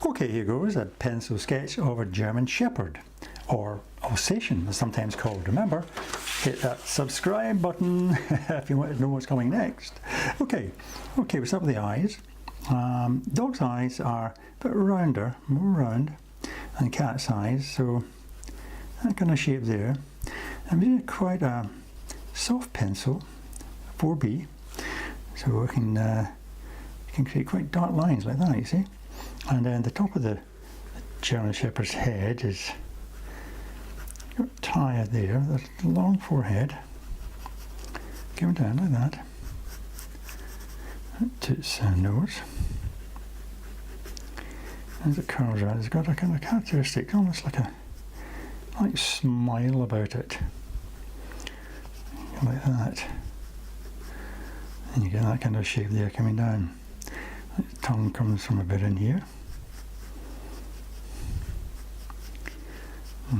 Okay, here goes a pencil sketch of a German Shepherd, or Alsatian, as sometimes called. Remember, hit that subscribe button if you want to know what's coming next. Okay, what's up with the eyes? Dog's eyes are a bit rounder, more round than cat's eyes, so that kind of shape there. And we did quite a soft pencil, 4B, so we can create quite dark lines like that, you see. And then the top of the German Shepherd's head is got tired there. There's a long forehead going down like that to its nose. As it curves around, it's got a kind of characteristic, almost like a smile about it, like that. And you get that kind of shape there coming down. The tongue comes from a bit in here.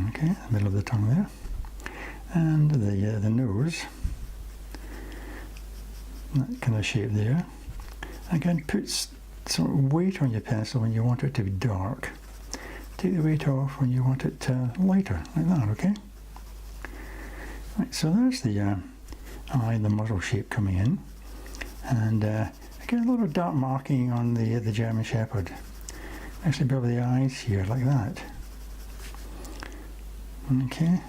Okay, the middle of the tongue there, and the nose, that kind of shape there. Again, puts sort of weight on your pencil when you want it to be dark. Take the weight off when you want it lighter, like that. Okay. Right, so there's the eye, the muzzle shape coming in, and again a lot of dark marking on the German Shepherd, actually above the eyes here, like that. Okay,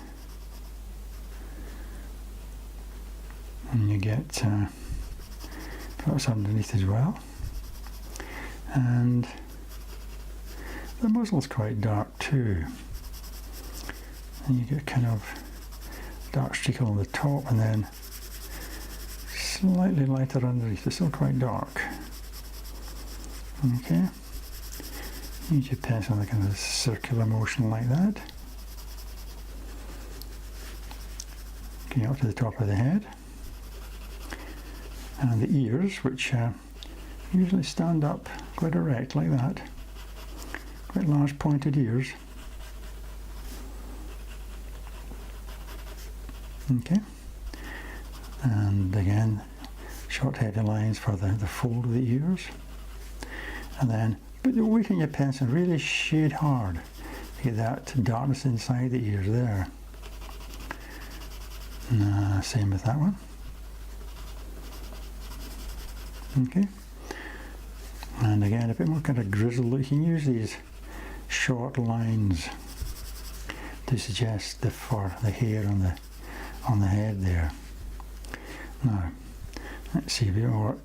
and you get dots underneath as well, and the muzzle's quite dark too, and you get kind of dark streak on the top and then slightly lighter underneath. It's still quite dark. Okay, use your pencil in a kind of circular motion like that. Up to the top of the head, and the ears, which usually stand up quite erect like that, quite large pointed ears. Okay, and again short heavy lines for the fold of the ears, and then put the weight on your pencil and really shade hard to get that darkness inside the ears there. Same with that one. Okay, and again a bit more kind of grizzled look. You can use these short lines to suggest the fur, the hair on the head there. Now let's see a bit more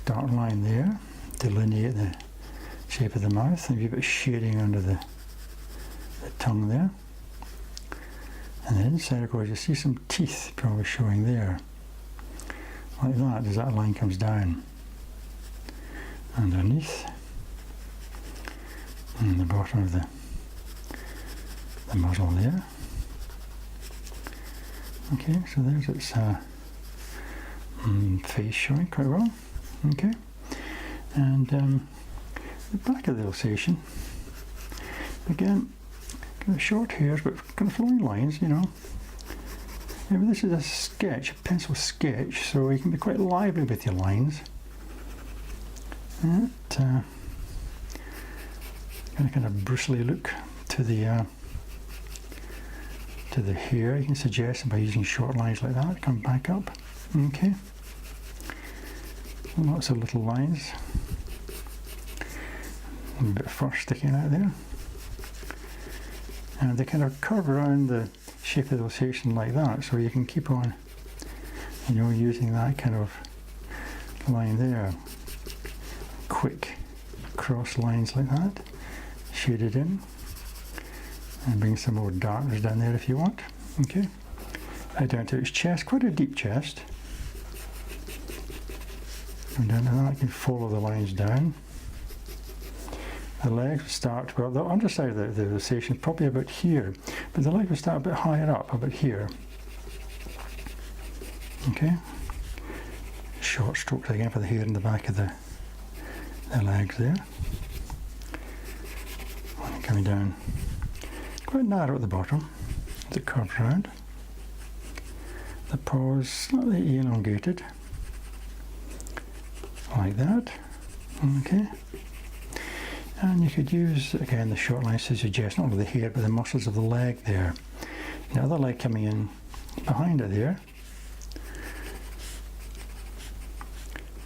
dark line there, delineate the shape of the mouth, and a bit of shading under the tongue there. And then inside, of course, you see some teeth probably showing there, like that, as that line comes down underneath, and the bottom of the muzzle there. Okay, so there's its face showing quite well. Okay, and the back of the Alsatian, again, kind of short hairs but kind of flowing lines, you know. Yeah, but this is a sketch, a pencil sketch, so you can be quite lively with your lines. And kind of bristly look to the hair. You can suggest by using short lines like that. Come back up. Okay. Lots of little lines. A bit of fur sticking out there. And they kind of curve around the shape of the Alsatian like that, so you can keep on, you know, using that kind of line there. Quick cross lines like that, shaded in, and bring some more darkness down there if you want. Okay, right down to its chest, quite a deep chest. Come down to that, you can follow the lines down. The legs start, well, the underside of the Alsatian is probably about here, but the legs will start a bit higher up, about here. Okay, short strokes again for the hair in the back of the legs there. And coming down, quite narrow at the bottom, as it curves round. The paws slightly elongated, like that. Okay. And you could use, again, the short lines to suggest not only the hair, but the muscles of the leg there. The other leg coming in behind it there.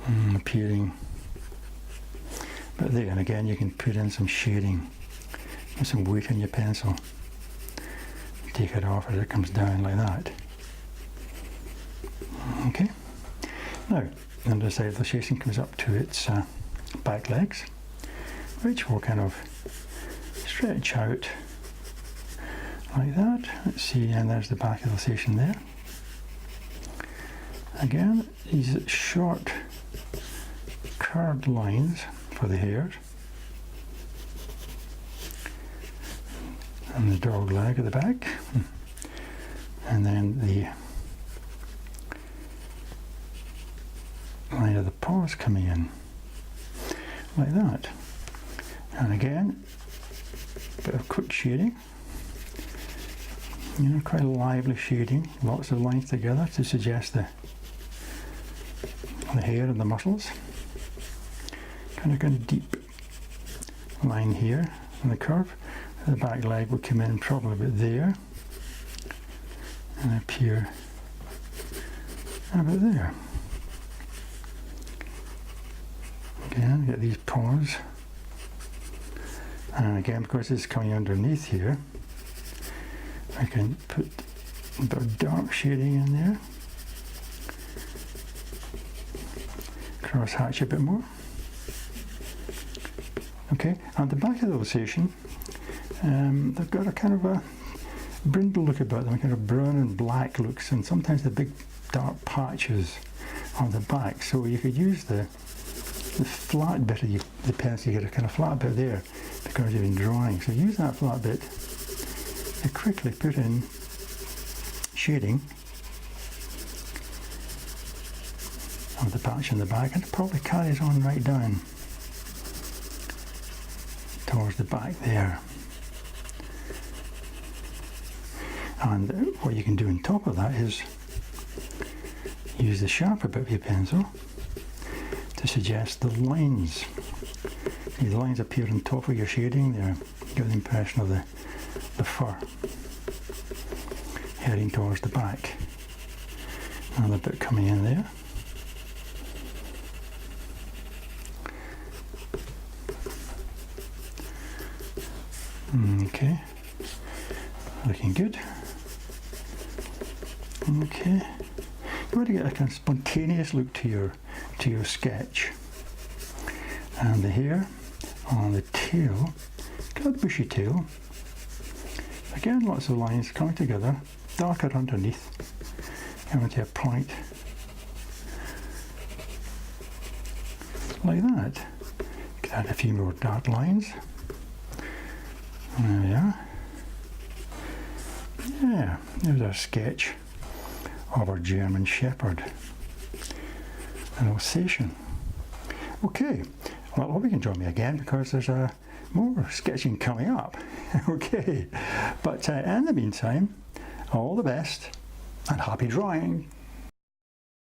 And appearing. But there, and again, you can put in some shading with some weight on your pencil. Take it off as it comes down like that. Okay. Now, the underside of the Alsatian comes up to its back legs, which will kind of stretch out like that. Let's see, and there's the back of the Alsatian there. Again, these short curved lines for the hairs. And the dog leg at the back. And then the line of the paws coming in like that. And again, a bit of quick shading, you know, quite a lively shading, lots of lines together to suggest the hair and the muscles. Kind of deep line here in the curve. The back leg will come in probably about there and appear about there. Again, get these paws, and again, because it's coming underneath here, I can put a bit of dark shading in there, cross hatch a bit more. Okay, and the back of the Alsatian, they've got a kind of a brindle look about them, kind of brown and black looks, and sometimes the big dark patches on the back. So you could use the flat bit of the pencil, you get a kind of flat bit there because you've been drawing. So use that flat bit to quickly put in shading of the patch in the back, and it probably carries on right down towards the back there. And what you can do on top of that is use the sharper bit of your pencil to suggest the lines. These lines appear on top of your shading there. You get the impression of the fur heading towards the back. Another bit coming in there. Okay, looking good. Okay, you want to get a kind of spontaneous look to your sketch. And the hair on the tail, kind of bushy tail. Again, lots of lines coming together, darker underneath, coming to a point like that. Could add a few more dark lines. There we are. Yeah, there's our sketch of our German Shepherd, an Alsatian. Okay, well, I hope you can join me again because there's more sketching coming up. Okay, but in the meantime, all the best and happy drawing.